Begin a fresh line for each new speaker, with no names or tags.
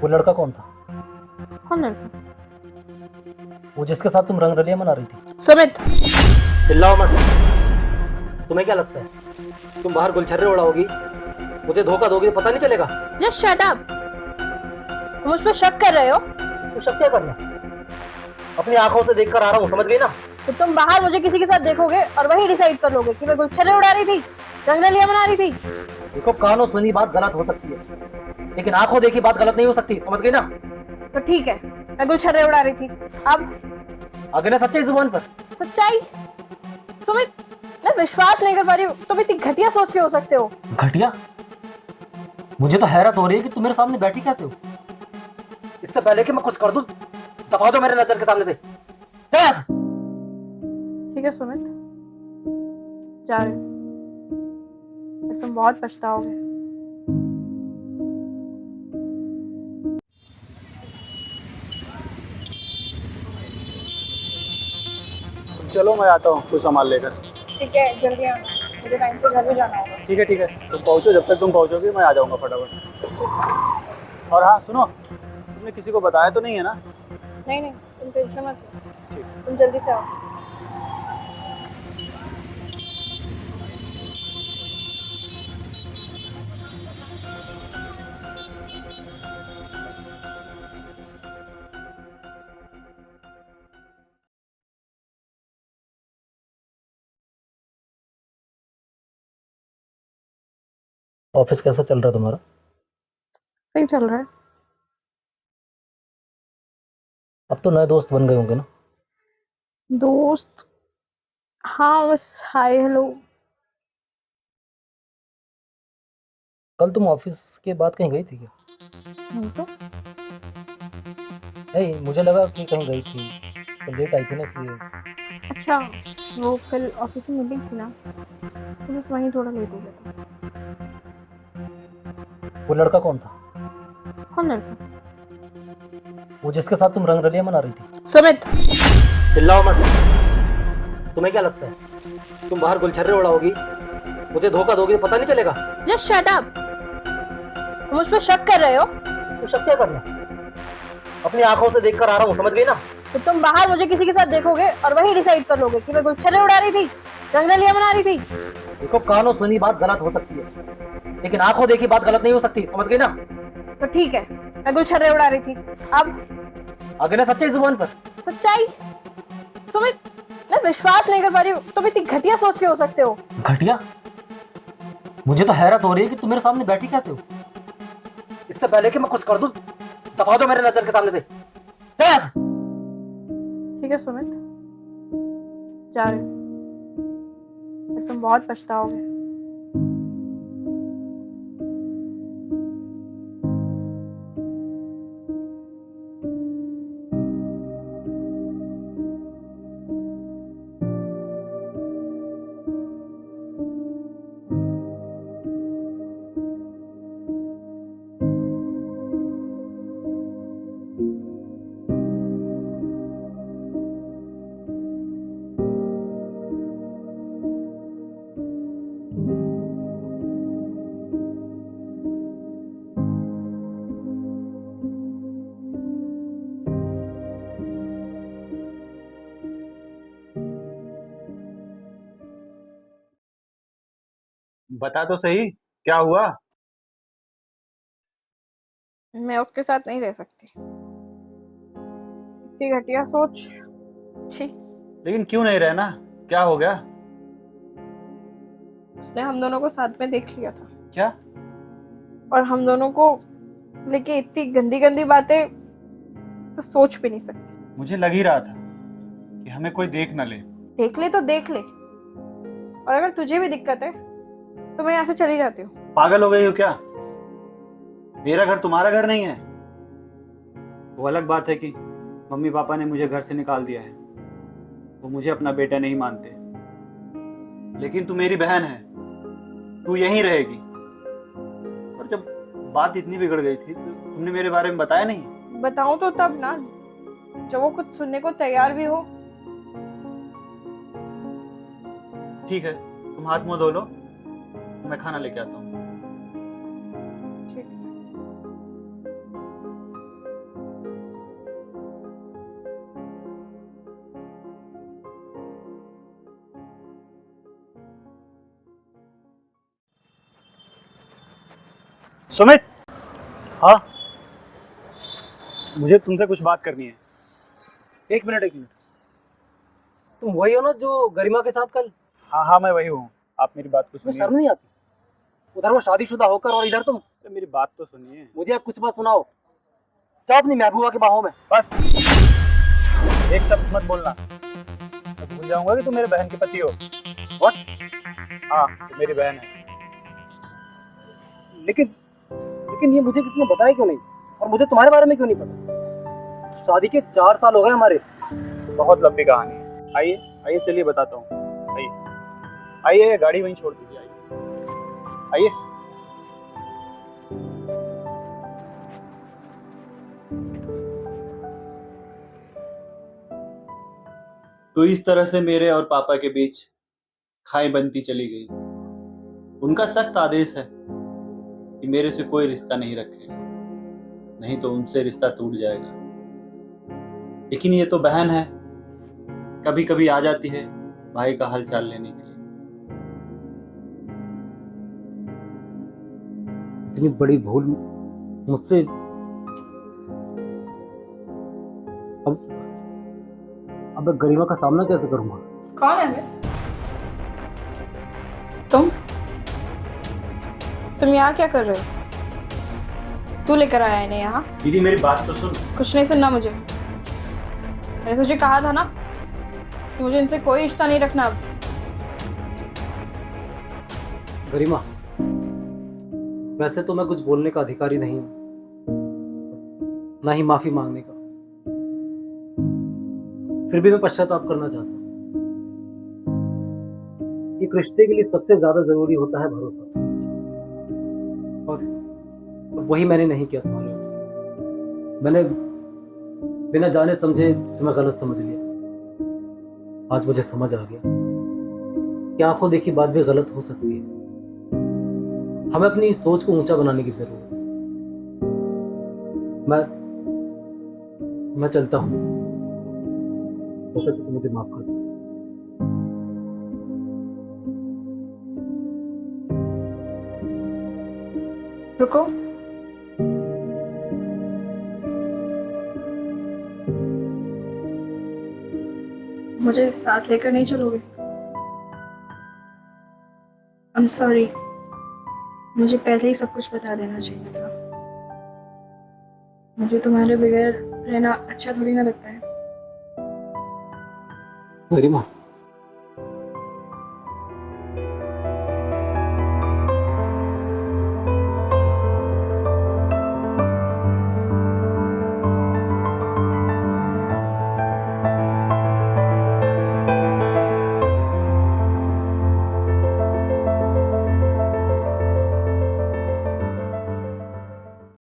वो लड़का कौन था?
कौन लड़का?
वो जिसके साथ तुम रंगरलियां मना रही थी?
सुमित।
चिल्लाओ मत। तुम्हें क्या लगता है तुम बाहर गुलछर्रे उड़ाओगी, मुझे धोखा दोगी तो पता नहीं चलेगा?
Just shut up. मुझ पर शक कर रहे हो?
तो शक क्या करना, अपनी आंखों से देखकर आ रहा हूँ, समझ गई ना?
तो तुम बाहर मुझे किसी के साथ देखोगे और वही डिसाइड कर लोगे कि मैं गुलछर्रे उड़ा रही थी, रंगरलियां बना रही थी।
देखो, कानों सुनी बात गलत हो सकती है, लेकिन आंखों देखी बात गलत नहीं हो सकती, समझ गई ना?
तो ठीक है, मैं गुलछर्रे उड़ा रही थी। अब
आगे ना सच्चाई जुबान पर।
सच्चाई? सुमित, मैं विश्वास नहीं कर पा रही हूँ, तुम इतनी घटिया सोच के हो सकते हो।
घटिया? मुझे तो हैरत हो रही है कि तुम मेरे सामने बैठी कैसे हो। इससे पहले कि मैं कुछ कर दूं, दफा दो मेरे नजर के सामने से।
ठीक है सुमित, जा रही हूँ, पर तुम बहुत पछताओगे।
चलो मैं आता हूँ कुछ सामान लेकर।
ठीक है, जल्दी आना, मुझे टाइम से घर भी जाना होगा।
ठीक है ठीक है, तुम पहुँचो, जब तक तुम पहुँचोगे मैं आ जाऊँगा फटाफट। और हाँ सुनो, तुमने किसी को बताया तो नहीं है ना?
नहीं नहीं, तुम टेंशन मत लो, तुम जल्दी से आओ।
ऑफिस कैसा चल रहा है तुम्हारा?
सही चल रहा है।
अब तो नए दोस्त बन गए होंगे ना?
दोस्त? हाँ, बस हाय हेलो।
कल तुम ऑफिस के बाद कहीं गई थी क्या?
नहीं तो।
नहीं, मुझे लगा कि कहीं गई थी, तो लेट आई थी ना इसलिए।
अच्छा, वो कल ऑफिस में मीटिंग थी ना, तो बस वहीं थोड़ा लेट हो गया था।
वो लड़का कौन था?
कौन लड़का?
वो जिसके साथ तुम रंगरलियां मना रही थी?
सुमित।
चिल्लाओ मत। तुम्हें क्या लगता है तुम बाहर गुलछर्रे उड़ाओगी, मुझे धोखा दोगी तो पता नहीं चलेगा?
Just shut up. मुझ पर शक कर रहे हो?
तो शक क्या करना, अपनी आंखों से देखकर आ रहा हूँ, समझ गई ना?
तो तुम बाहर मुझे किसी के साथ देखोगे और वही डिसाइड कर लोगे कि मैं गुलछर्रे उड़ा रही थी, रंगरलियां बना रही थी।
देखो, कानों सुनी बात गलत हो सकती है, लेकिन आंखों देखी बात गलत नहीं हो सकती, समझ गई ना?
तो ठीक है, मैं गुलछर्रे उड़ा रही थी। अब
आगे ना सच्चाई जुबान पर।
सच्चाई? सुमित, मैं विश्वास नहीं कर पा रही हूँ, तुम इतनी घटिया सोच के हो सकते हो।
घटिया? मुझे तो हैरत हो रही है कि तुम मेरे सामने बैठी कैसे हो। इससे पहले कि मैं कुछ कर दूं, दफा दो मेरे नजर के सामने से।
ठीक है सुमित, जा रही हूँ, पर तुम बहुत पछताओगे।
बता तो सही, क्या हुआ?
मैं उसके साथ नहीं रह सकती, इतनी घटिया सोच। छी।
लेकिन क्यों नहीं रहना, क्या हो गया?
उसने हम दोनों को साथ में देख लिया था,
क्या?
और हम दोनों को लेके इतनी गंदी गंदी बातें तो सोच भी नहीं सकती।
मुझे लग ही रहा था कि हमें कोई देख न ले।
देख ले तो देख ले, और अगर तुझे भी दिक्कत है तो मैं यहाँ से चली जाती हूँ।
पागल हो गई हो क्या? मेरा घर तुम्हारा घर नहीं है। वो अलग बात है कि मम्मी पापा ने मुझे घर से निकाल दिया है, वो मुझे अपना बेटा नहीं मानते, लेकिन तू मेरी बहन है, तू यहीं रहेगी। और जब बात इतनी बिगड़ गई थी तो तुमने मेरे बारे में बताया नहीं?
बताऊं तो तब ना, जब वो कुछ सुनने को तैयार भी हो।
ठीक है, तुम हाथ मुंह धो लो, मैं खाना लेके आता हूँ।
ठीक है।
सुमित। हाँ, मुझे तुमसे कुछ बात करनी है।
एक मिनट एक मिनट, तुम वही हो ना जो गरिमा के साथ कल?
हाँ हाँ, मैं वही हूँ। आप मेरी बात को
तुम्हें
सुनिए।
शर्म नहीं आती? उधर वो शादीशुदा होकर और इधर तुम।
अरे मेरी बात तो सुनिए।
मुझे अब कुछ मत सुनाओ, जाओ अपनी महबूबा के बाहों में।
बस एक शब्द मत बोलना, मैं भूल जाऊंगा कि तुम मेरे बहन के पति हो।
What?
हाँ, तो मेरी बहन है।
लेकिन लेकिन ये मुझे किसने बताया क्यों नहीं, और मुझे तुम्हारे बारे में क्यों नहीं पता? शादी के 4 साल हो गए हमारे।
बहुत लंबी कहानी है। आइए आइए, चलिए बताता हूँ। आइए आइए, गाड़ी वहीं छोड़ दीजिए। आइए आइए। तो इस तरह से मेरे और पापा के बीच खाई बनती चली गई। उनका सख्त आदेश है कि मेरे से कोई रिश्ता नहीं रखेगा, नहीं तो उनसे रिश्ता टूट जाएगा। लेकिन ये तो बहन है, कभी कभी आ जाती है भाई का हाल चाल लेने के लिए।
इतनी बड़ी भूल मुझसे। अब मैं गरिमा का सामना कैसे करूंगा?
कौन है वे? तुम यहाँ क्या कर रहे हो? तू लेकर आया इन्हें यहाँ?
दीदी मेरी बात तो सुन।
कुछ नहीं सुनना मुझे। मैंने तुझे कहा था ना कि मुझे इनसे कोई रिश्ता नहीं रखना अब।
गरिमा, वैसे तो मैं कुछ बोलने का अधिकारी नहीं हूं, ना ही माफी मांगने का। फिर भी मैं पश्चाताप करना चाहता हूँ। एक रिश्ते के लिए सबसे ज्यादा जरूरी होता है भरोसा, और वही मैंने नहीं किया तुम्हारे ऊपर। मैंने बिना जाने समझे तुम्हें गलत समझ लिया। आज मुझे समझ आ गया कि आंखों देखी बात भी गलत हो सकती है। हमें अपनी सोच को ऊंचा बनाने की जरूरत है। मैं चलता हूं, हो सके तो मुझे माफ कर दो।
रुको, मुझे साथ लेकर नहीं चलोगे? I'm sorry, मुझे पहले ही सब कुछ बता देना चाहिए था। मुझे तुम्हारे बगैर रहना अच्छा थोड़ी ना लगता है।
गरिमा,